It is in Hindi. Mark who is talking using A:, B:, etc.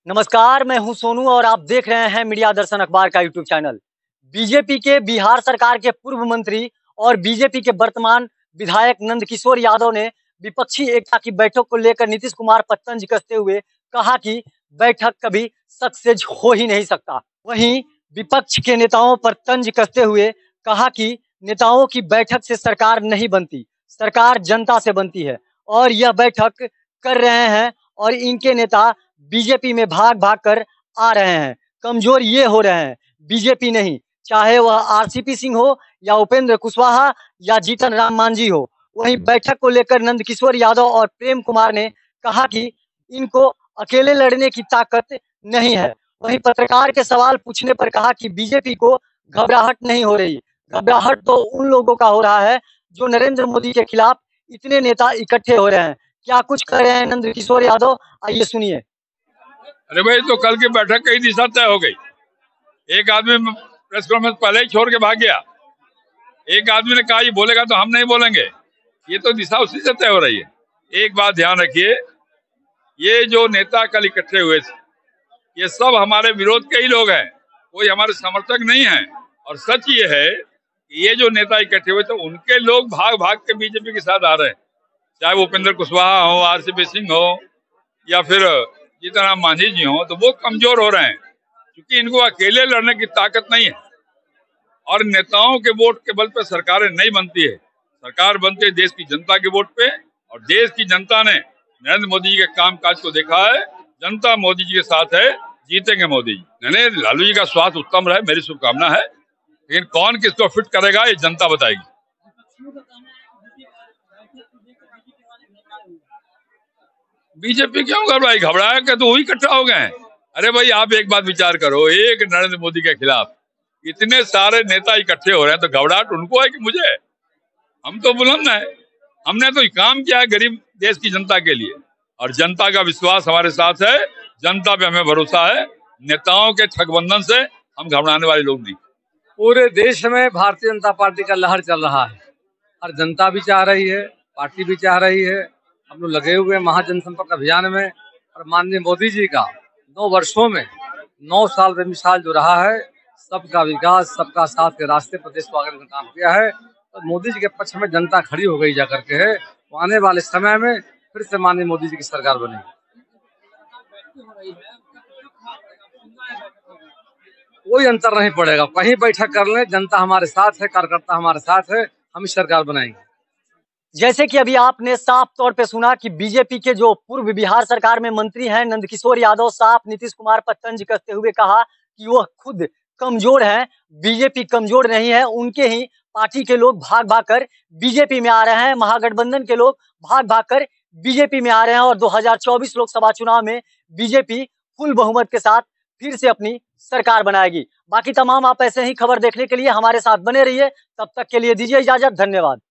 A: नमस्कार, मैं हूं सोनू और आप देख रहे हैं मीडिया दर्शन अखबार का यूट्यूब चैनल। बीजेपी के बिहार सरकार के पूर्व मंत्री और बीजेपी के वर्तमान विधायक नंदकिशोर यादव ने विपक्षी एकता की बैठक को लेकर नीतीश कुमार पर तंज कसते हुए कहा कि बैठक कभी सक्सेस हो ही नहीं सकता। वहीं विपक्ष के नेताओं पर तंज कसते हुए कहा कि नेताओं की बैठक से सरकार नहीं बनती, सरकार जनता से बनती है और यह बैठक कर रहे हैं और इनके नेता बीजेपी में भाग भाग कर आ रहे हैं। कमजोर ये हो रहे हैं, बीजेपी नहीं, चाहे वह आरसीपी सिंह हो या उपेंद्र कुशवाहा या जीतन राम मांझी हो। वहीं बैठक को लेकर नंदकिशोर यादव और प्रेम कुमार ने कहा कि इनको अकेले लड़ने की ताकत नहीं है। वहीं पत्रकार के सवाल पूछने पर कहा कि बीजेपी को घबराहट नहीं हो रही, घबराहट तो उन लोगों का हो रहा है जो नरेंद्र मोदी के खिलाफ इतने नेता इकट्ठे हो रहे हैं। क्या कुछ कह रहे हैं नंदकिशोर यादव, आइए सुनिए।
B: अरे भाई, तो कल की बैठक कई दिशा तय हो गई। एक आदमी प्रेस कॉन्फ्रेंस पहले ही छोड़ के भाग गया। एक आदमी ने कहा ये बोलेगा तो हम नहीं बोलेंगे। ये तो दिशा उसी से तय हो रही है। एक बात ध्यान रखिए, ये जो नेता कल इकट्ठे हुए थे ये सब हमारे विरोध के ही लोग हैं, कोई हमारे समर्थक नहीं है। और सच ये है कि ये जो नेता इकट्ठे हुए थे उनके लोग भाग भाग के बीजेपी के साथ आ रहे हैं, चाहे वो उपेंद्र कुशवाहा हो, आरसीपी सिंह हो या फिर जीतन राम मांझी जी हो। तो वो कमजोर हो रहे हैं क्योंकि इनको अकेले लड़ने की ताकत नहीं है। और नेताओं के वोट के बल पे सरकारें नहीं बनती है, सरकार बनती है देश की जनता के वोट पे। और देश की जनता ने नरेंद्र मोदी जी के कामकाज को देखा है। जनता मोदी जी के साथ है, जीतेंगे मोदी जी। नहीं, लालू जी का स्वास्थ्य उत्तम रहे, मेरी शुभकामना है। लेकिन कौन किसको फिट करेगा ये जनता बताएगी। बीजेपी क्यों घबराई? घबराया क्या तो वही इकट्ठा हो गए हैं। अरे भाई, आप एक बात विचार करो, एक नरेंद्र मोदी के खिलाफ इतने सारे नेता इकट्ठे हो रहे हैं तो घबराहट उनको है कि मुझे? हम तो बुलंद है, हमने तो काम किया है गरीब देश की जनता के लिए और जनता का विश्वास हमारे साथ है। जनता पे हमें भरोसा है। नेताओं के ठगबंधन से हम घबराने वाले लोग नहीं।
C: पूरे देश में भारतीय जनता पार्टी का लहर चल रहा है और जनता भी चाह रही है, पार्टी भी चाह रही है। हम लोग लगे हुए महाजनसंपर्क अभियान में और माननीय मोदी जी का 9 वर्षों में 9 साल बेमिसाल जो रहा है, सबका विकास सबका साथ के रास्ते प्रदेश को आगे का काम किया है। और मोदी जी के पक्ष में जनता खड़ी हो गई जाकर के है। तो आने वाले समय में फिर से माननीय मोदी जी की सरकार बनेगी। कोई अंतर नहीं पड़ेगा, कहीं बैठक कर लें, जनता हमारे साथ है, कार्यकर्ता हमारे साथ है, हम इस सरकार बनाएंगे।
A: जैसे कि अभी आपने साफ तौर पे सुना कि बीजेपी के जो पूर्व बिहार सरकार में मंत्री हैं नंदकिशोर यादव साफ नीतीश कुमार पर तंज कसते हुए कहा कि वह खुद कमजोर हैं, बीजेपी कमजोर नहीं है। उनके ही पार्टी के लोग भाग भाग कर बीजेपी में आ रहे हैं, महागठबंधन के लोग भाग भाग कर बीजेपी में आ रहे हैं और 2024 लोकसभा चुनाव में बीजेपी फुल बहुमत के साथ फिर से अपनी सरकार बनाएगी। बाकी तमाम आप ऐसे ही खबर देखने के लिए हमारे साथ बने रहिए। तब तक के लिए दीजिए इजाजत, धन्यवाद।